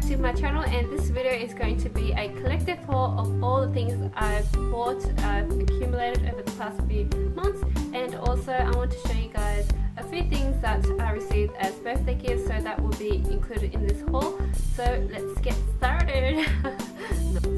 to my channel, and this video is going to be a collective haul of all the things I've bought, I've accumulated over the past few months, and also I want to show you guys a few things that I received as birthday gifts, so that will be included in this haul. So let's get started.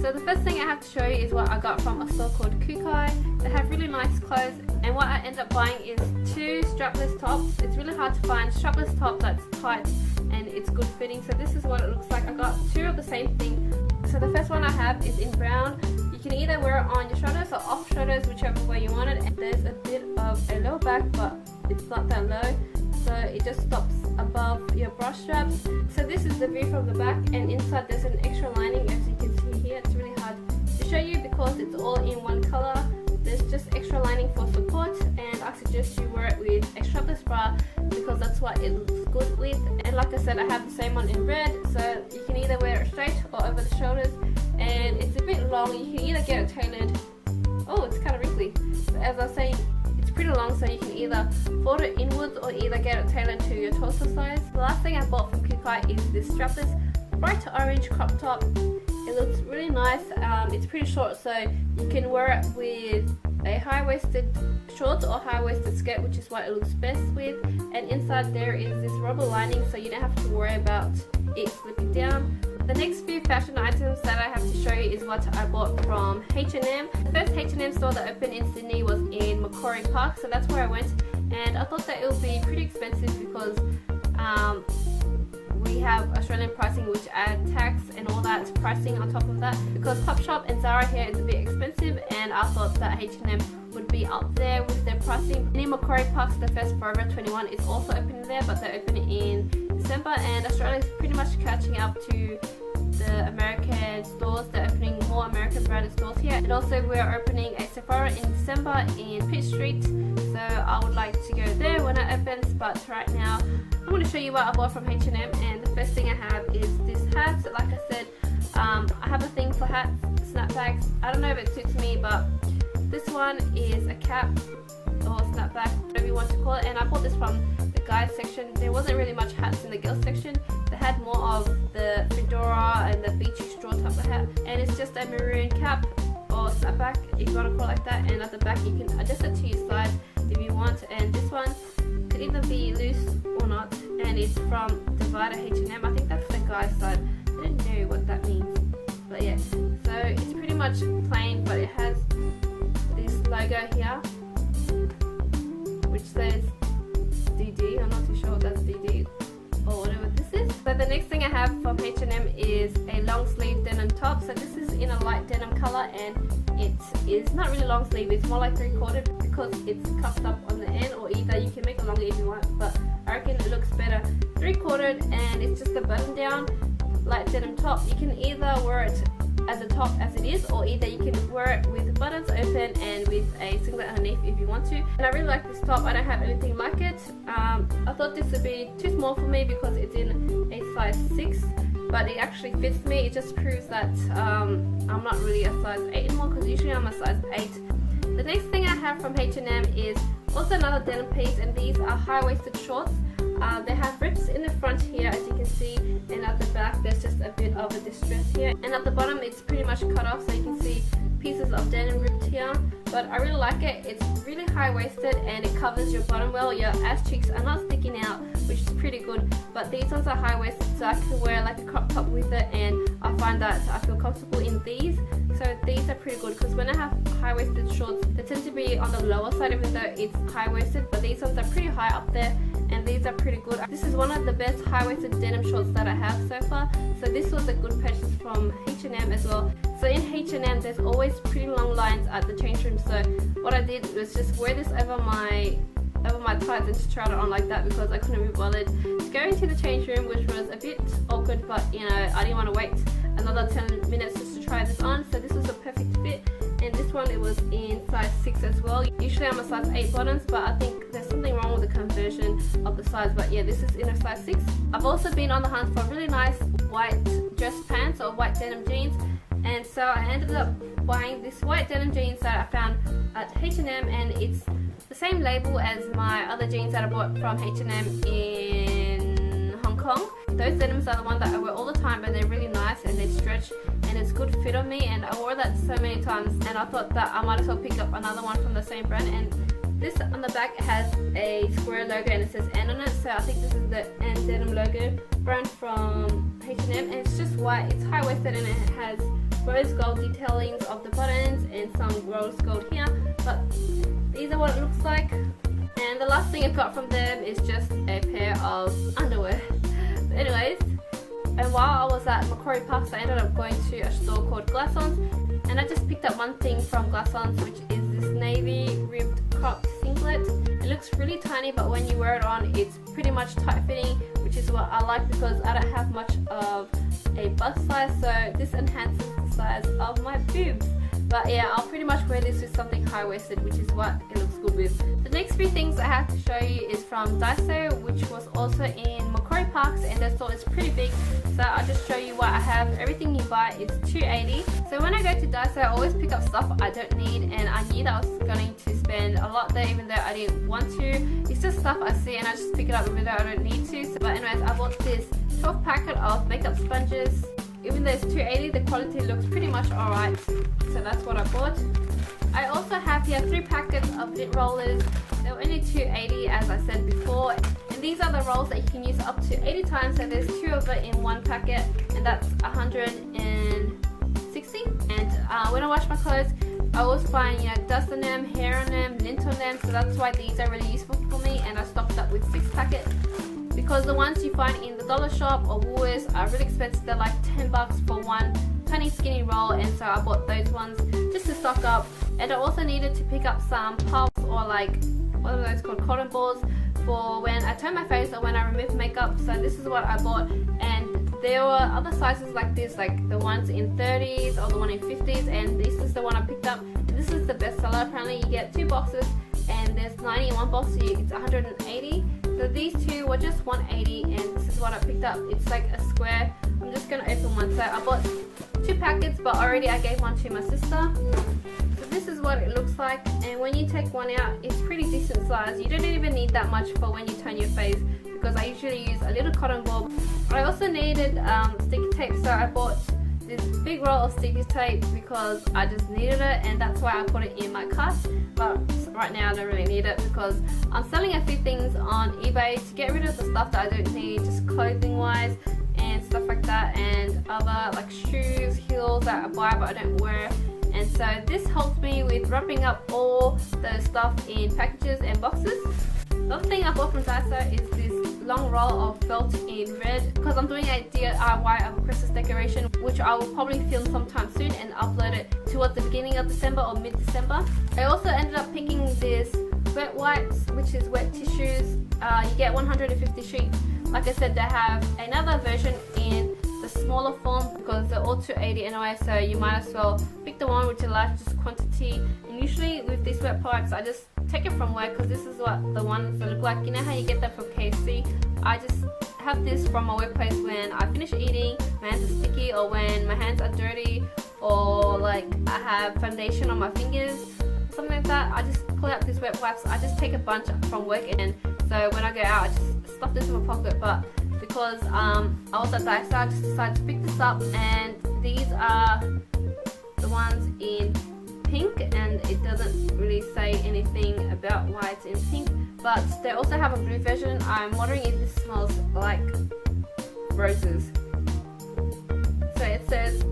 So the first thing I have to show you is what I got from a store called Kukai. They have really nice clothes, and what I ended up buying is two strapless tops. It's really hard to find strapless top that's tight and it's good fitting, so this is what it looks like. I got two of the same thing. So the first one I have is in brown. You can either wear it on your shoulders or off shoulders, whichever way you want it. And there's a bit of a low back, but it's not that low, so it just stops above your bra straps. So this is the view from the back, and inside there's an extra lining, as you can see here. It's really hard to show you because it's all in one color. There's just extra lining for support, and I suggest you wear it with a strapless bra because that's what it looks good with. And like I said, I have the same one in red, so you can either wear it straight or over the shoulders. And it's a bit long, you can either get it tailored. Oh, it's kind of wrinkly. But as I was saying, it's pretty long, so you can either fold it inwards or either get it tailored to your torso size. The last thing I bought from Kukai is this strapless bright orange crop top. It looks really nice. It's pretty short, so you can wear it with a high-waisted shorts or high-waisted skirt, which is what it looks best with. And inside there is this rubber lining, so you don't have to worry about it slipping down. The next few fashion items that I have to show you is what I bought from H&M. The first H&M store that opened in Sydney was in Macquarie Park, so that's where I went. And I thought that it would be pretty expensive because we have Australian pricing, which add tax and all that pricing on top of that, because Topshop and Zara here is a bit expensive, and I thought that H&M would be up there with their pricing. In Macquarie Park, the first Forever 21 is also opening there, but they're opening in December, and Australia is pretty much catching up to the American stores. They're opening more American branded stores here, and also we're opening a Sephora in December in Pitt Street, so I would like to go there when it opens. But right now I'm going to show you what I bought from H&M, and the first thing I have is this hat. So like I said, I have a thing for hats, snapbacks. I don't know if it suits me, but this one is a cap or snapback, whatever you want to call it, and I bought this from the guys section. There wasn't really much hats in the girls section. They had more of the fedora and the beachy straw type of hat, and it's just a maroon cap or snapback, if you want to call it like that. And at the back you can adjust it to your size if you want, and this one could either be loose or not, and it's from Divider H&M. I think that's the guy's side. I didn't know what that means, but yeah. So it's pretty much plain, but it has this logo here which says DD. I'm not too sure if that's DD or whatever this is. So the next thing I have from H&M is a long sleeve denim top. So this is in a light denim color, and it is not really long sleeve, it's more like 3/4 because it's cuffed up on the end, or either you can make it longer if you want, but I reckon it looks better 3/4, and it's just a button down light denim top. You can either wear it as a top as it is, or either you can wear it with the buttons open and with a singlet underneath if you want to. And I really like this top. I don't have anything like it. I thought this would be too small for me because it's in a size 6, but it actually fits me. It just proves that I'm not really a size 8 anymore, because usually I'm a size 8. The next thing I have from H&M is also another denim piece, and these are high-waisted shorts. They have rips in the front here, as you can see, and at the back there's just a bit of a distress here, and at the bottom it's pretty much cut off, so you can see pieces of denim ripped here. But I really like it. It's really high-waisted and it covers your bottom well. Your ass cheeks are not sticking out, which is pretty good. But these ones are high-waisted, so I can wear like a crop top with it, and I find that I feel comfortable in these. So these are pretty good, because when I have high-waisted shorts, they tend to be on the lower side even though it's high-waisted, but these ones are pretty high up there, and these are pretty good. This is one of the best high-waisted denim shorts that I have so far, so this was a good purchase from H&M as well. So in H&M there's always pretty long lines at the change room, so what I did was just wear this over my tights and just try it on like that, because I couldn't be bothered to go into the change room, which was a bit awkward, but you know, I didn't want to wait another 10 minutes just to try this on, so this was a perfect fit. And this one, it was in size 6 as well. Usually I'm a size 8 bottoms, but I think there's something wrong with the conversion of the size, but yeah, this is in a size 6. I've also been on the hunt for really nice white dress pants or white denim jeans, and so I ended up buying this white denim jeans that I found at H&M, and it's the same label as my other jeans that I bought from H&M in Hong Kong. those denims are the ones that I wear all the time, but they're really nice and they stretch and it's good fit on me, and I wore that so many times, and I thought that I might as well pick up another one from the same brand. And this on the back has a square logo and it says N on it, so I think this is the N denim logo brand from H&M, and it's just white, it's high-waisted, and it has rose gold detailings of the buttons and some rose gold here, but these are what it looks like. And the last thing I got from them is just a pair of underwear. But anyways, and while I was at Macquarie Park, I ended up going to a store called Glassons, and I just picked up one thing from Glassons, which is this navy ribbed crop singlet. It looks really tiny, but when you wear it on, it's pretty much tight fitting, which is what I like because I don't have much of a bust size, so this enhances the size of my boobs. But yeah, I'll pretty much wear this with something high-waisted, which is what it looks good with. The next few things I have to show you is from Daiso, which was also in Macquarie Park, and their store is pretty big, so I'll just show you what I have. Everything you buy is $2.80. So when I go to Daiso, I always pick up stuff I don't need, and I knew that I was going to spend a lot there even though I didn't want to. It's just stuff I see and I just pick it up even though I don't need to. So, but anyways, I bought this 12 packet of makeup sponges. Even though it's $2.80, the quality looks pretty much alright, so that's what I bought. I also have here 3 packets of lint rollers. They were only $2.80 as I said before, and these are the rolls that you can use up to 80 times, so there's 2 of it in one packet, and that's 160. And when I wash my clothes, I always find, you know, dust on them, hair on them, lint on them, so that's why these are really useful for me, and I stocked up with 6 packets. Because the ones you find in the dollar shop or Woolworths are really expensive. They're like $10 for one tiny skinny roll, and so I bought those ones just to stock up. And I also needed to pick up some pulps, or like, what are those called, cotton balls, for when I tone my face or when I remove makeup. So this is what I bought, and there were other sizes like this, like the ones in 30s or the one in 50s, and this is the one I picked up. This is the best seller. Apparently you get 2 boxes and there's 90 in one box, so it's 180. So these 2 were just 180, and this is what I picked up. It's like a square. I'm just gonna open one. So I bought 2 packets, but already I gave one to my sister. So this is what it looks like, and when you take one out, it's pretty decent size. You don't even need that much for when you tone your face, because I usually use a little cotton ball. I also needed sticky tape, so I bought this big roll of sticky tape because I just needed it, and that's why I put it in my cart. But right now I don't really need it because I'm selling a few things on eBay to get rid of the stuff that I don't need, just clothing wise and stuff like that, and other like shoes, heels that I buy but I don't wear. And so this helps me with wrapping up all the stuff in packages and boxes. The other thing I bought from Daiso is this long roll of felt in red, because I'm doing a DIY of a Christmas decoration, which I will probably film sometime soon and upload it towards the beginning of December or mid-December. I also ended up picking this wet wipes, which is wet tissues. You get 150 sheets. Like I said, they have another version in the smaller form because they're all $2.80 anyway, so you might as well pick the one with the largest quantity. And usually with these wet wipes, I just take it from work because this is what the ones look like. You know how you get that from KFC? I just have this from my workplace when I finish eating, my hands are sticky, or when my hands are dirty, or like I have foundation on my fingers, something like that. I just pull out these wet wipes. I just take a bunch from work, and so when I go out, I just stuff this in my pocket. But because I was at Daiso, I just decided to pick this up, and these are the ones in pink, and it doesn't really say anything about why it's in pink, but they also have a blue version. I'm wondering if this smells like roses. So it says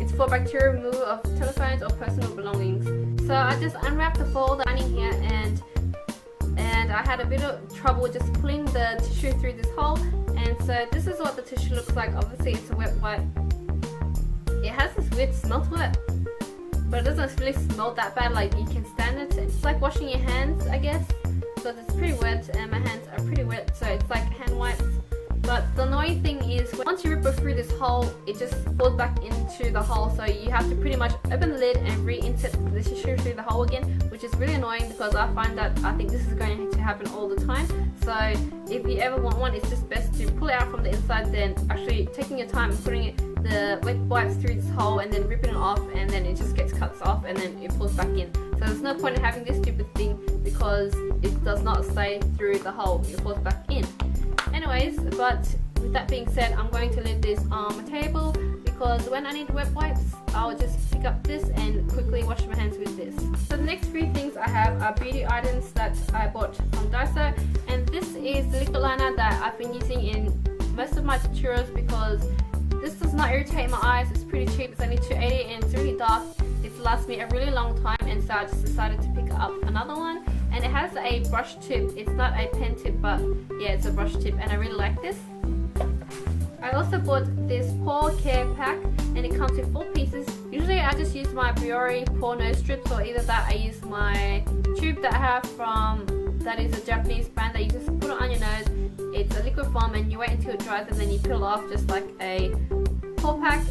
it's for bacteria removal of telephones or personal belongings. So I just unwrapped the folder lining here, and I had a bit of trouble just pulling the tissue through this hole, and so this is what the tissue looks like. Obviously it's a wet wipe. It has this weird smell to it, but it doesn't really smell that bad, like you can stand it. It's like washing your hands, I guess, because it's pretty wet and my hands are pretty wet, so it's like hand wipes. But the annoying thing is, once you rip it through this hole, it just falls back into the hole, so you have to pretty much open the lid and re-insert the tissue through the hole again, which is really annoying because I find that I think this is going to happen all the time. So if you ever want one, it's just best to pull it out from the inside, then actually taking your time and putting the wet wipes through this hole and then ripping it off, and then it just gets cut off and then it falls back in. So there's no point in having this stupid thing because it does not stay through the hole, it falls back in. Anyways, but with that being said, I'm going to leave this on my table because when I need wet wipes, I'll just pick up this and quickly wash my hands with this. So the next few things I have are beauty items that I bought from Daiso, and this is the liquid liner that I've been using in most of my tutorials because this does not irritate my eyes. It's pretty cheap, it's only $2.80 and it's really dark. It lasts me a really long time, and so I just decided to pick up another one. And it has a brush tip. It's not a pen tip, but yeah, it's a brush tip, and I really like this. I also bought this pore care pack, and it comes with 4 pieces. Usually I just use my Biore pore nose strips, or either that I use my tube that I have from, that is a Japanese brand that you just put it on your nose. It's a liquid form and you wait until it dries and then you peel it off just like a pore pack.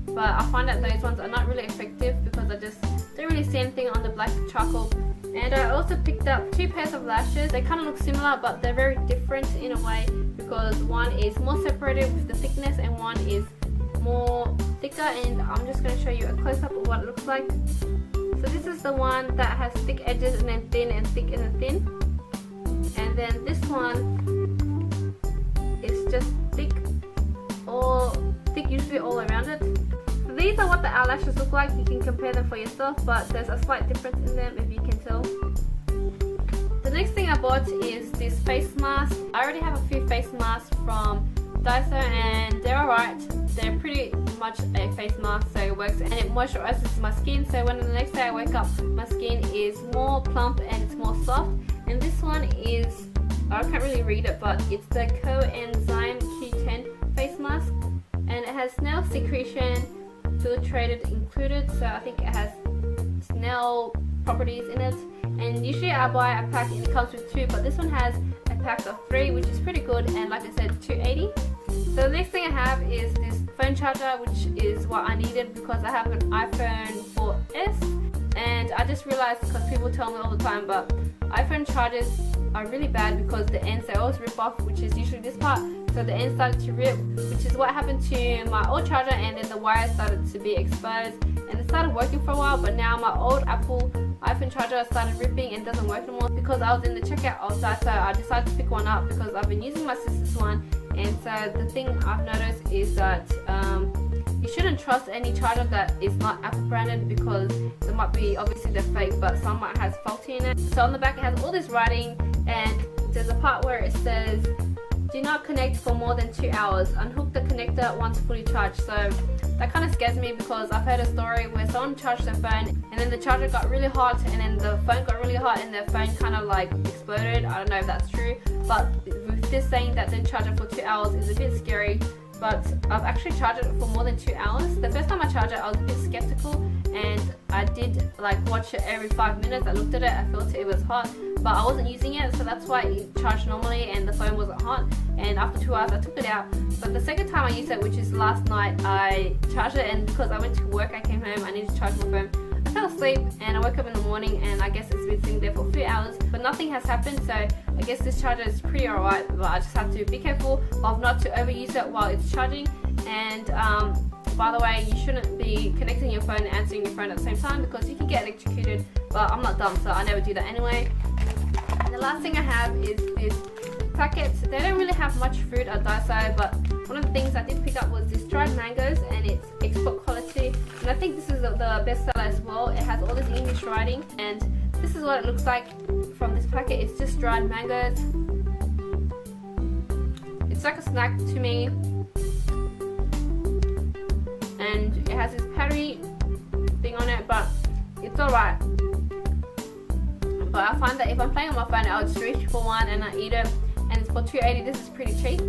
But I find that those ones are not really effective because I just don't really see anything on the black charcoal. And I also picked up 2 pairs of lashes. They kind of look similar, but they're very different in a way because one is more separated with the thickness and one is more thicker, and I'm just going to show you a close-up of what it looks like. So this is the one that has thick edges and then thin and thick and then thin. And then this one is just thick usually all around it. So these are what the eyelashes look like. You can compare them for yourself, but there's a slight difference in them if you can tell. The next thing I bought is this face mask. I already have a few face masks from Daiso and they're alright. They're pretty much a face mask, so it works and it moisturizes my skin. So when the next day I wake up, my skin is more plump and it's more soft. And this one is, I can't really read it, but it's the coenzyme Q10 face mask, and it has snail secretion filtrated included, so I think it has snail properties in it. And usually I buy a pack and it comes with 2, but this one has a pack of 3, which is pretty good, and like I said, $2.80. So the next thing I have is this phone charger, which is what I needed because I have an iPhone 4S, and I just realized, because people tell me all the time, but iPhone chargers are really bad because the ends, they always rip off, which is usually this part. So the end started to rip, which is what happened to my old charger, and then the wire started to be exposed, and it started working for a while, but now my old Apple iPhone charger started ripping and doesn't work anymore. Because I was in the checkout of Daiso, I decided to pick one up because I've been using my sister's one, and so the thing I've noticed is that you shouldn't trust any charger that is not Apple branded because it might be, obviously they're fake, but some might have faulty in it. So on the back it has all this writing, and there's a part where it says, do not connect for more than 2 hours. Unhook the connector once fully charged. So that kind of scares me because I've heard a story where someone charged their phone and then the charger got really hot and then the phone got really hot and their phone kind of like exploded. I don't know if that's true, but with this saying that then charge it for 2 hours is a bit scary. But I've actually charged it for more than 2 hours. The first time I charged it, I was a bit skeptical, and I did like watch it every 5 minutes. I looked at it, I felt it was hot, but I wasn't using it, so that's why it charged normally and the phone wasn't hot. And after 2 hours I took it out. But the second time I used it, which is last night, I charged it, and because I went to work, I came home, I needed to charge my phone. I fell asleep and I woke up in the morning, and I guess it's been sitting there for a few hours, but nothing has happened. So I guess this charger is pretty alright, but I just have to be careful of not to overuse it while it's charging. And by the way, you shouldn't be connecting your phone and answering your phone at the same time because you can get electrocuted, but I'm not dumb, so I never do that anyway. And the last thing I have is this packet. They don't really have much fruit at Daiso, but one of the things I did pick up was this dried mangoes, and it's export quality, and I think this is the bestseller as well. It has all this English writing, and this is what it looks like from this packet. It's just dried mangoes. It's like a snack to me, and it has this patty thing on it, but it's alright. But I find that if I'm playing on my phone, I'll just reach for one and I eat it, and it's for $2.80. This is pretty cheap.